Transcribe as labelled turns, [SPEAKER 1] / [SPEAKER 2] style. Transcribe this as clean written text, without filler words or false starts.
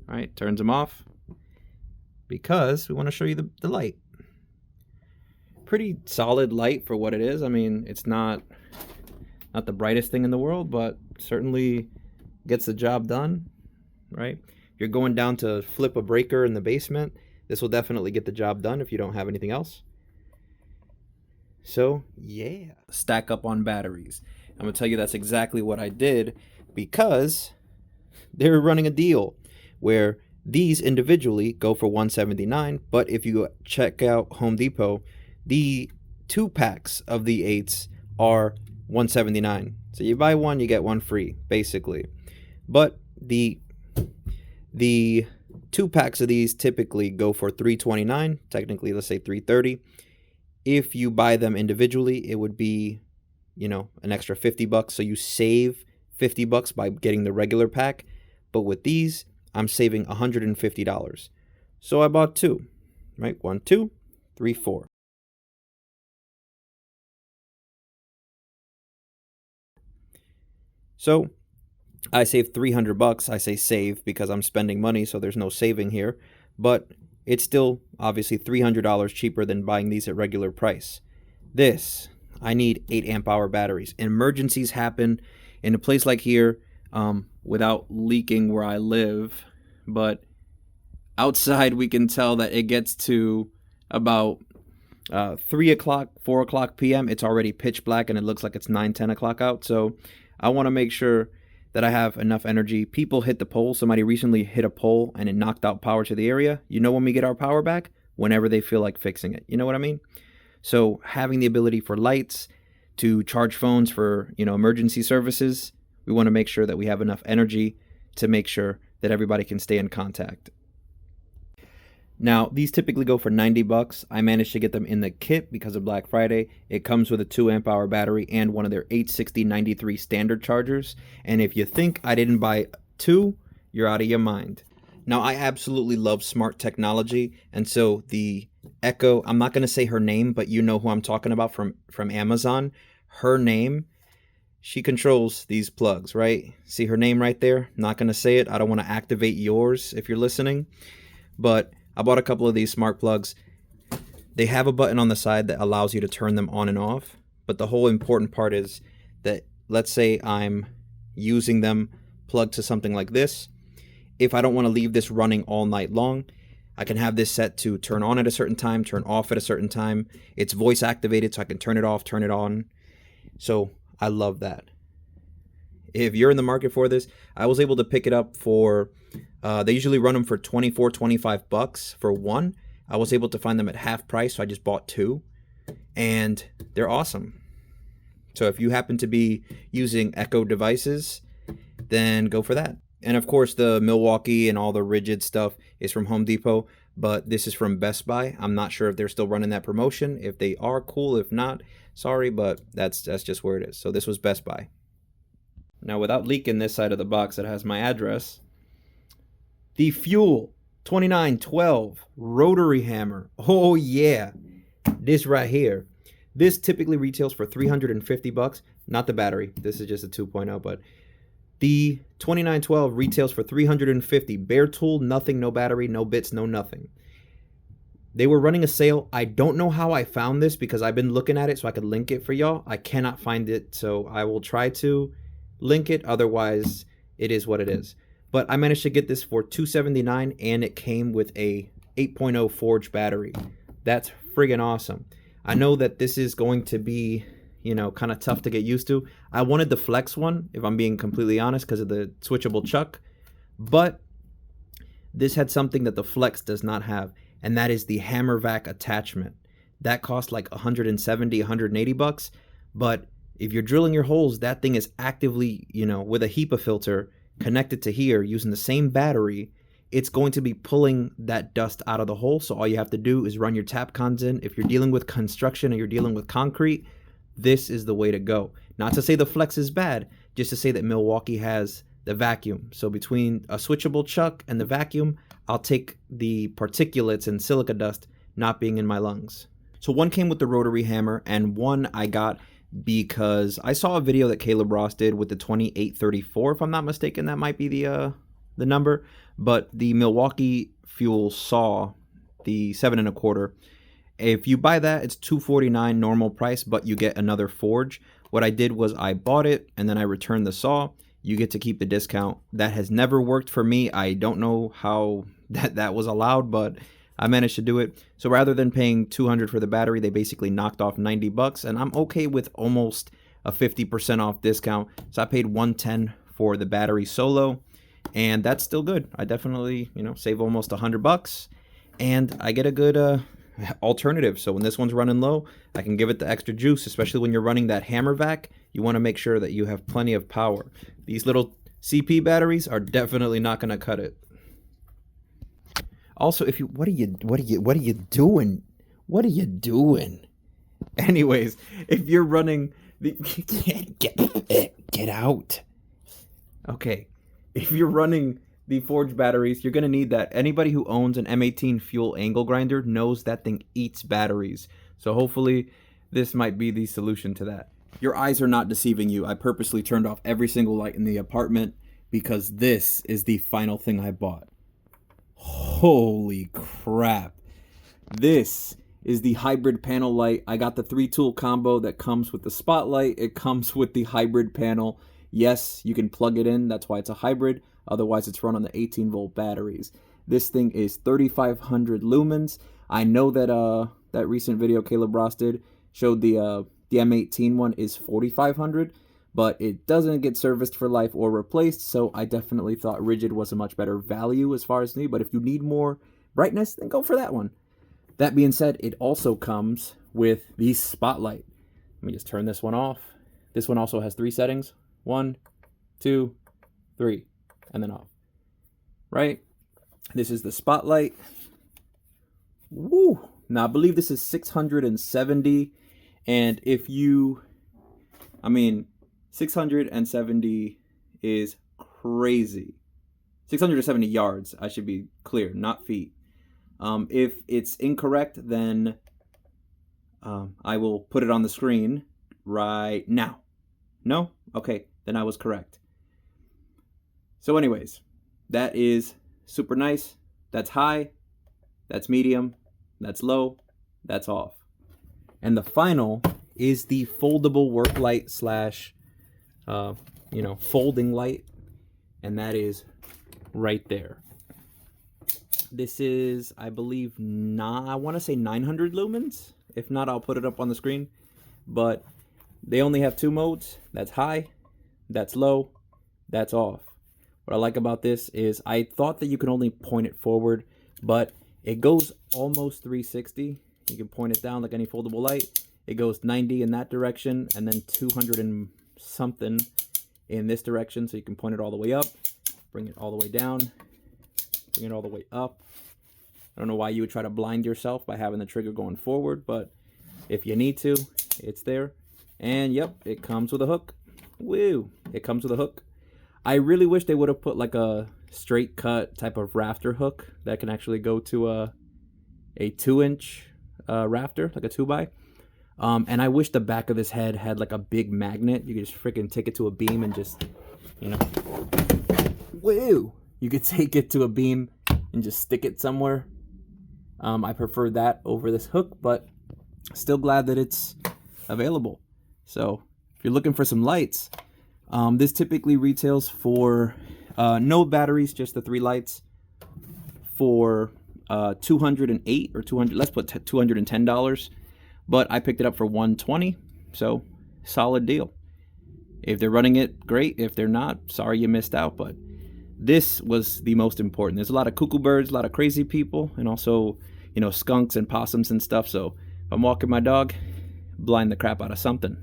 [SPEAKER 1] right? Turns them off because we want to show you the light. Pretty solid light for what it is. I mean, it's not the brightest thing in the world, but certainly gets the job done, right? If you're going down to flip a breaker in the basement, this will definitely get the job done if you don't have anything else. So yeah, stack up on batteries. I'm gonna tell you that's exactly what I did, because they're running a deal where these individually go for $179, but if you check out Home Depot, the 2-packs of the 8s are $179. So you buy one, you get one free, basically. But the 2-packs of these typically go for $329, technically let's say $330. If you buy them individually, it would be, you know, an extra $50. So you save $50 by getting the regular pack. But with these, I'm saving $150. So I bought 2, right? 1, 2, 3, 4. So I saved $300. I say save because I'm spending money, so there's no saving here. But it's still obviously $300 cheaper than buying these at regular price. This, I need 8 amp hour batteries. Emergencies happen in a place like here, without leaking where I live, but outside we can tell that it gets to about 3 o'clock, 4 o'clock p.m. It's already pitch black and it looks like it's 9, 10 o'clock out. So I want to make sure that I have enough energy. People hit the pole. Somebody recently hit a pole and it knocked out power to the area. You know when we get our power back? Whenever they feel like fixing it. You know what I mean? So having the ability for lights, to charge phones for, you know, emergency services, we want to make sure that we have enough energy to make sure that everybody can stay in contact. Now, these typically go for $90. I managed to get them in the kit because of Black Friday. It comes with a 2 amp hour battery and one of their 860-93 standard chargers. And if you think I didn't buy 2, you're out of your mind. Now, I absolutely love smart technology. And so the Echo, I'm not going to say her name, but you know who I'm talking about from Amazon. Her name, she controls these plugs, right? See her name right there? Not going to say it. I don't want to activate yours if you're listening. But I bought a couple of these smart plugs. They have a button on the side that allows you to turn them on and off. But the whole important part is that, let's say I'm using them plugged to something like this. If I don't want to leave this running all night long, I can have this set to turn on at a certain time, turn off at a certain time. It's voice activated, so I can turn it off, turn it on. So I love that. If you're in the market for this, I was able to pick it up for, they usually run them for $24, $25 for one. I was able to find them at half price, so I just bought 2. And they're awesome. So if you happen to be using Echo devices, then go for that. And of course, the MILWAUKEE and all the RIDGID stuff is from Home Depot, but this is from Best Buy. I'm not sure if they're still running that promotion. If they are, cool. If not, sorry, but that's just where it is. So this was Best Buy. Now, without leaking this side of the box that has my address, the Fuel 2912 rotary hammer. Oh yeah, this right here. This typically retails for $350. Not the battery. This is just a 2.0, but the 2912 retails for $350. Bare tool, nothing, no battery, no bits, no nothing. They were running a sale. I don't know how I found this because I've been looking at it so I could link it for y'all. I cannot find it, so I will try to link it. Otherwise, it is what it is. But I managed to get this for $279, and it came with a 8.0 Forge battery. That's friggin' awesome. I know that this is going to be, you know, kind of tough to get used to. I wanted the Flex one, if I'm being completely honest, because of the switchable chuck. But this had something that the Flex does not have, and that is the hammer vac attachment. That cost like $170, $180. But if you're drilling your holes, that thing is actively, you know, with a HEPA filter connected to here using the same battery, it's going to be pulling that dust out of the hole. So all you have to do is run your tap cons in. If you're dealing with construction or you're dealing with concrete, this is the way to go. Not to say the Flex is bad, just to say that MILWAUKEE has the vacuum. So between a switchable chuck and the vacuum, I'll take the particulates and silica dust not being in my lungs. So one came with the rotary hammer, and one I got because I saw a video that Caleb Ross did with the 2834, if I'm not mistaken. That might be the the number, but the Milwaukee Fuel saw, the 7 1/4, if you buy that, it's $249 normal price, but you get another forge. What I did was I bought it and then I returned the saw. You get to keep the discount. That has never worked for me. I don't know how that was allowed, but I managed to do it. So rather than paying $200 for the battery, they basically knocked off $90, and I'm okay with almost a 50% off discount. So I paid $110 for the battery solo, and that's still good. I definitely, save almost $100, and I get a good alternative. So when this one's running low, I can give it the extra juice, especially when you're running that hammer vac. You want to make sure that you have plenty of power. These little CP batteries are definitely not going to cut it. Also, if you what are you doing? What are you doing? Anyways, if you're running the get out. Okay. If you're running the forged batteries, you're going to need that. Anybody who owns an M18 fuel angle grinder knows that thing eats batteries. So hopefully this might be the solution to that. Your eyes are not deceiving you. I purposely turned off every single light in the apartment because this is the final thing I bought. Holy crap. This is the hybrid panel light. I got the 3-tool combo that comes with the spotlight. It comes with the hybrid panel. Yes, you can plug it in. That's why it's a hybrid. Otherwise, it's run on the 18-volt batteries. This thing is 3,500 lumens. I know that that recent video Caleb Ross did showed the M18 one is 4,500, but it doesn't get serviced for life or replaced, so I definitely thought RIDGID was a much better value as far as me, but if you need more brightness, then go for that one. That being said, it also comes with the spotlight. Let me just turn this one off. This one also has 3 settings. 1, 2, 3, and then off. Right? This is the spotlight. Woo! Now, I believe this is 670, and if you, 670 is crazy. 670 yards, I should be clear, not feet. If it's incorrect, then I will put it on the screen right now. No? Okay, then I was correct. So anyways, that is super nice. That's high. That's medium. That's low. That's off. And the final is the foldable work light slash, folding light. And that is right there. This is, I believe, I want to say 900 lumens. If not, I'll put it up on the screen. But they only have 2 modes. That's high, that's low, that's off. What I like about this is I thought that you could only point it forward, but it goes almost 360. You can point it down like any foldable light. It goes 90 in that direction and then 200 and something in this direction. So you can point it all the way up, bring it all the way down, bring it all the way up. I don't know why you would try to blind yourself by having the trigger going forward, but if you need to, it's there. And yep, it comes with a hook. Woo! It comes with a hook. I really wish they would have put like a straight cut type of rafter hook that can actually go to a 2-inch rafter, like a 2x. And I wish the back of this head had like a big magnet. You could just freaking take it to a beam and just, woo! You could take it to a beam and just stick it somewhere. I prefer that over this hook, but still glad that it's available. So if you're looking for some lights, this typically retails for no batteries, just the 3 lights, for $208 or $200. Let's put $210. But I picked it up for $120, so solid deal. If they're running it, great. If they're not, sorry you missed out. But this was the most important. There's a lot of cuckoo birds, a lot of crazy people, and also, skunks and possums and stuff. So if I'm walking my dog, blind the crap out of something.